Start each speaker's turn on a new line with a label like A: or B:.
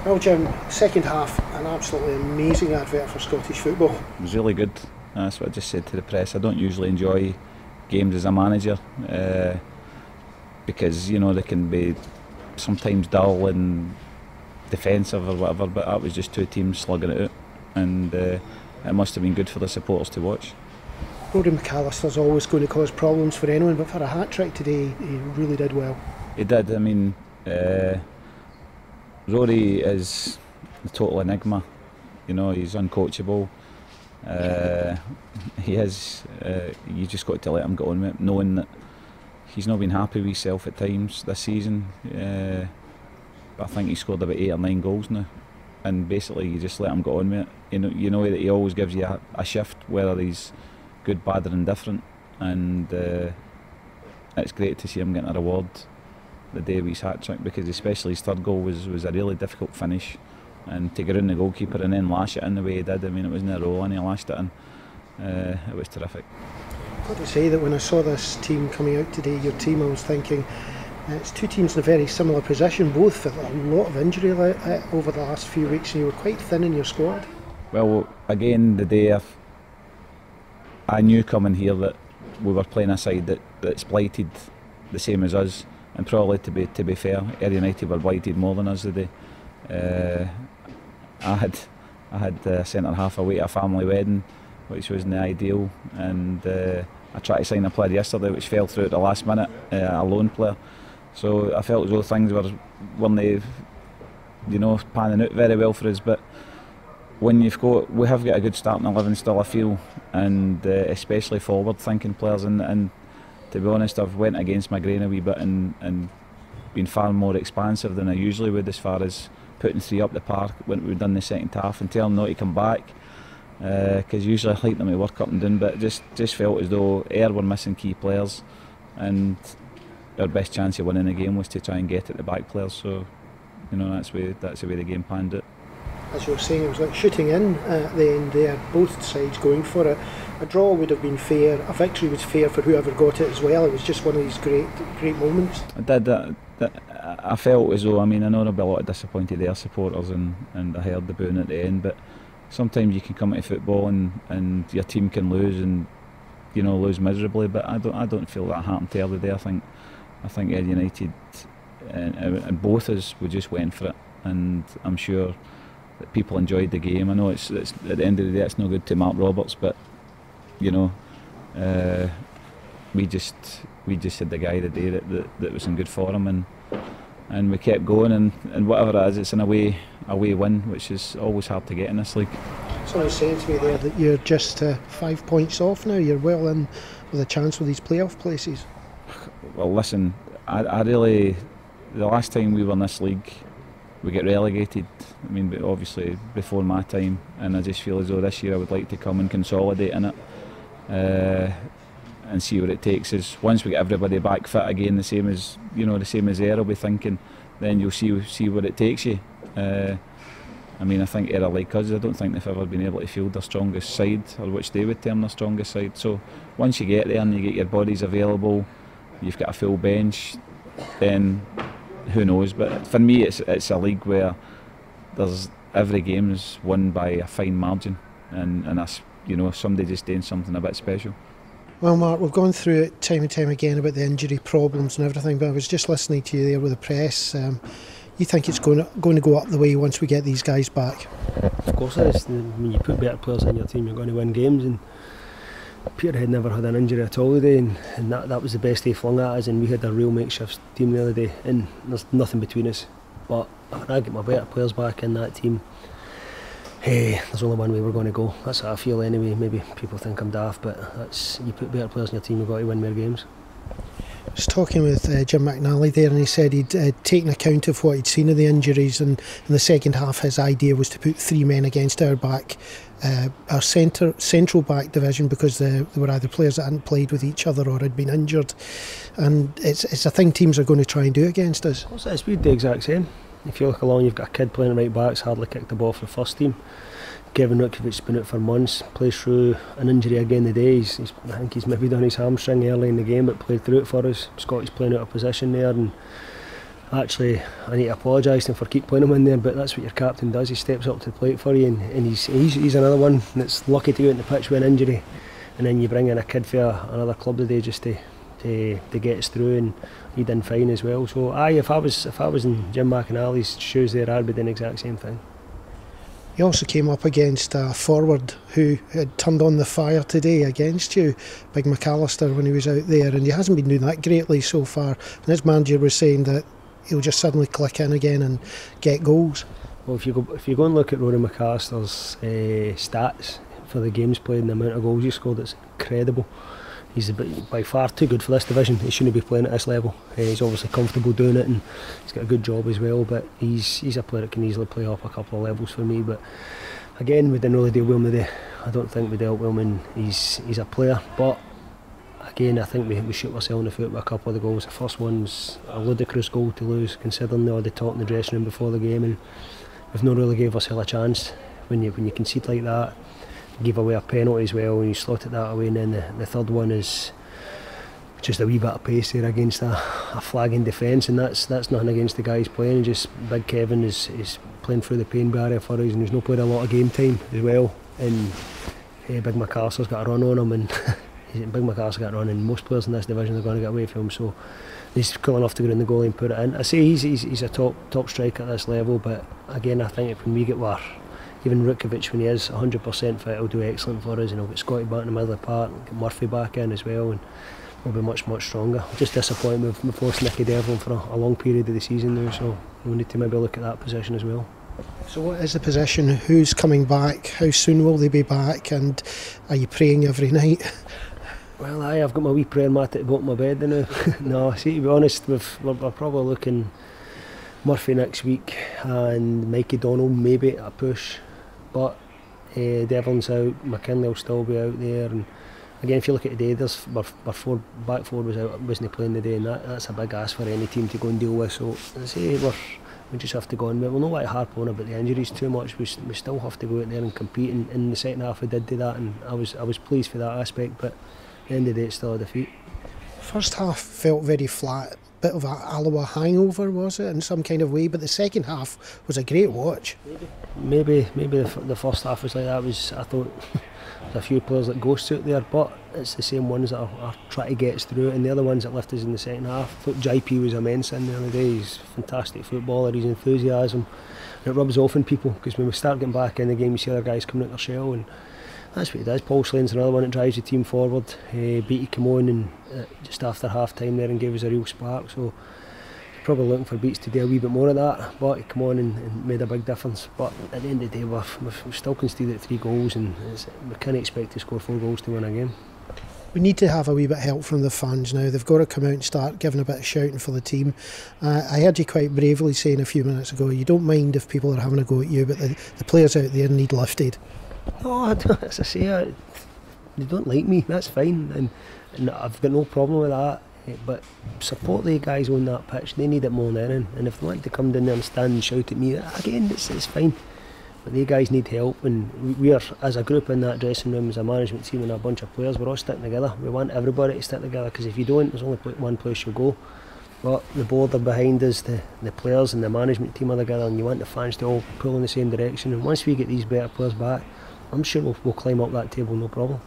A: Well, Jim, second half, an absolutely amazing advert for Scottish football.
B: It was really good. That's what I just said to the press. I don't usually enjoy games as a manager because, you know, they can be sometimes dull and defensive or whatever, but that was just two teams slugging it out, and it must have been good for the supporters to watch.
A: Rory McAllister's always going to cause problems for anyone, but for a hat-trick today, he really did well.
B: He did. I mean, Rory is a total enigma. You know, he's uncoachable. He is. You just got to let him get on with it, knowing that he's not been happy with himself at times this season. But I think he scored about 8 or 9 goals now, and basically you just let him get on with it. You know that he always gives you a shift, whether he's good, bad or indifferent, and it's great to see him getting a reward the day of his hat-trick, because especially his third goal was a really difficult finish, and to get around the goalkeeper and then lash it in the way he did. I mean, it wasn't a roll and he lashed it in. It was terrific.
A: I've got to say that when I saw this team coming out today, your team, I was thinking it's two teams in a very similar position, both with a lot of injury over the last few weeks, and you were quite thin in your squad.
B: Well, again, the day I knew coming here that we were playing a side that's blighted the same as us, and probably to be fair, Ayr United were blighted more than us today. I had a centre half away at a family wedding, which wasn't ideal, and I tried to sign a player yesterday which fell through at the last minute, a loan player. So I felt as though things weren't, you know, panning out very well for us. But when we have got a good starting 11 still, I feel, and especially forward-thinking players. And to be honest, I've went against my grain a wee bit and been far more expansive than I usually would, as far as putting 3 up the park when we've done the second half and tell them not to come back. Because usually I like them to work up and down, but just felt as though Ayr were missing key players, and our best chance of winning the game was to try and get at the back players. So, you know, that's the way the game panned out.
A: As you were saying, it was like shooting in at the end there, both sides going for it. A draw would have been fair, a victory was fair for whoever got it as well. It was just one of these great moments.
B: I did that. I felt as though, I mean, I know there'll be a lot of disappointed Ayr supporters, and I heard the booing at the end, but sometimes you can come into football and your team can lose, and, you know, lose miserably. But I don't feel that happened to Ayr today. I think Ayr United and both of us, we just went for it, and I'm sure that people enjoyed the game. I know it's at the end of the day it's no good to Mark Roberts, but, you know, we just had the guy today that was in good form, and we kept going, and whatever it is, it's an away win, which is always hard to get in this league.
A: Someone said to me there that you're just 5 points off now. You're well in with a chance for these playoff places.
B: Well, listen, I really, the last time we were in this league, we get relegated. I mean, obviously before my time, and I just feel as though this year I would like to come and consolidate in it, and see what it takes us. Once we get everybody back fit again, the same as Ayr will be thinking, then you'll see what it takes you. I mean, I think Ayr are like us. I don't think they've ever been able to field their strongest side, or which they would term their strongest side. So once you get there and you get your bodies available, you've got a full bench, then who knows. But for me, it's a league where there's every game is won by a fine margin, and that's, you know, somebody just doing something a bit special.
A: Well, Mark, we've gone through it time and time again about the injury problems and everything, but I was just listening to you there with the press. You think it's going to go up the way once we get these guys back?
C: Of course it is. When you put better players in your team, you're going to win games, and Peterhead never had an injury at all today, and that was the best they flung at us, and we had a real makeshift team the other day, and there's nothing between us. But when I get my better players back in that team, hey, there's only one way we're going to go. That's how I feel anyway. Maybe people think I'm daft, but you put better players in your team, you've got to win more games.
A: I was talking with Jim McNally there, and he said he'd taken account of what he'd seen of the injuries, and in the second half his idea was to put 3 men against our back, our central back division, because there were either players that hadn't played with each other or had been injured, and it's a thing teams are going to try and do against us.
C: Of course it is. We do the exact same. If you look along, you've got a kid playing right back, it's hardly kicked the ball for the first team. Kevin Rutkovic's been out for months, plays through an injury again today. I think he's maybe done his hamstring early in the game, but played through it for us. Scotty's playing out of position there, and Actually, I need to apologise to him for keep playing him in there, but that's what your captain does. He steps up to the plate for you, and he's another one that's lucky to go out on the pitch with an injury, and then you bring in a kid for another club today just to get us through, and he done fine as well. So if I was in Jim McInally's shoes there, I'd be doing the exact same thing.
A: You also came up against a forward who had turned on the fire today against you, Big McAllister, when he was out there, and he hasn't been doing that greatly so far. And his manager was saying that he'll just suddenly click in again and get goals.
C: Well, if you go and look at Rory McAllister's stats for the games played and the amount of goals he scored, it's incredible. He's by far too good for this division. He shouldn't be playing at this level. He's obviously comfortable doing it, and he's got a good job as well, but he's a player that can easily play up a couple of levels for me. But again, we didn't really deal with him today. I don't think we dealt with him, and he's a player, but again, I think we shoot ourselves in the foot with a couple of the goals. The first one's a ludicrous goal to lose, considering all the talk in the dressing room before the game, and we've not really gave ourselves a chance. When you concede like that, give away a penalty as well, and you slot it that away, and then the third one is just a wee bit of pace there against a flagging defence, and that's nothing against the guys playing. Just Big Kevin is playing through the pain barrier for us, and he's not played a lot of game time as well, and Big McAllister's got a run on him, and Big McAllister's got a run, and most players in this division are going to get away from him, so he's cool enough to go in the goalie and put it in. I say he's a top striker at this level, but again, I think when we get even Rukovic, when he is 100% fit, will do excellent for us, and he'll get Scotty back in the middle of the park, and get Murphy back in as well, and we'll be much stronger. Just disappointed we've lost Nicky Devlin for a long period of the season now, so we need to maybe look at that position as well.
A: So what is the position? Who's coming back? How soon will they be back? And are you praying every night?
C: Well, I've got my wee prayer mat at the bottom of my bed now. No, see, to be honest, we're probably looking Murphy next week and Mikey Donald maybe at a push, but Devlin's out, McKinley will still be out there, and again, if you look at today, our back four wasn't playing today, and that's a big ask for any team to go and deal with. So I say we just have to go on. We'll not want to harp on about the injuries too much. We still have to go out there and compete, and in the second half we did do that, and I was pleased for that aspect. But at the end of the day, it's still a defeat.
A: First half felt very flat, bit of a Alloa hangover, was it, in some kind of way, but the second half was a great watch.
C: Maybe the first half was like that. I thought there's a few players like ghosts out there, but it's the same ones that are trying to get us through it, and the other ones that left us in the second half. I thought JP was immense in the other day. He's a fantastic footballer, his enthusiasm, and it rubs off on people, because when we start getting back in the game, you see other guys coming out their shell, and that's what he does. Paul Slane's another one that drives the team forward. Beattie came on and just after half time there and gave us a real spark, so probably looking for Beats to do a wee bit more of that, but he came on and made a big difference. But at the end of the day, we've still conceded 3 goals, and we can't expect to score 4 goals to win a game.
A: We need to have a wee bit of help from the fans now. They've got to come out and start giving a bit of shouting for the team. I heard you quite bravely saying a few minutes ago you don't mind if people are having a go at you, but the players out there need lifted.
C: No, as I say, they don't like me, that's fine, and I've got no problem with that, but support the guys on that pitch. They need it more than anything, and if they want to come down there and stand and shout at me, again, it's fine, but the guys need help, and we are, as a group in that dressing room, as a management team and a bunch of players, we're all sticking together. We want everybody to stick together, because if you don't, there's only one place you'll go. But the board are behind us, the players and the management team are together, and you want the fans to all pull in the same direction, and once we get these better players back, I'm sure we'll climb up that table, no problem.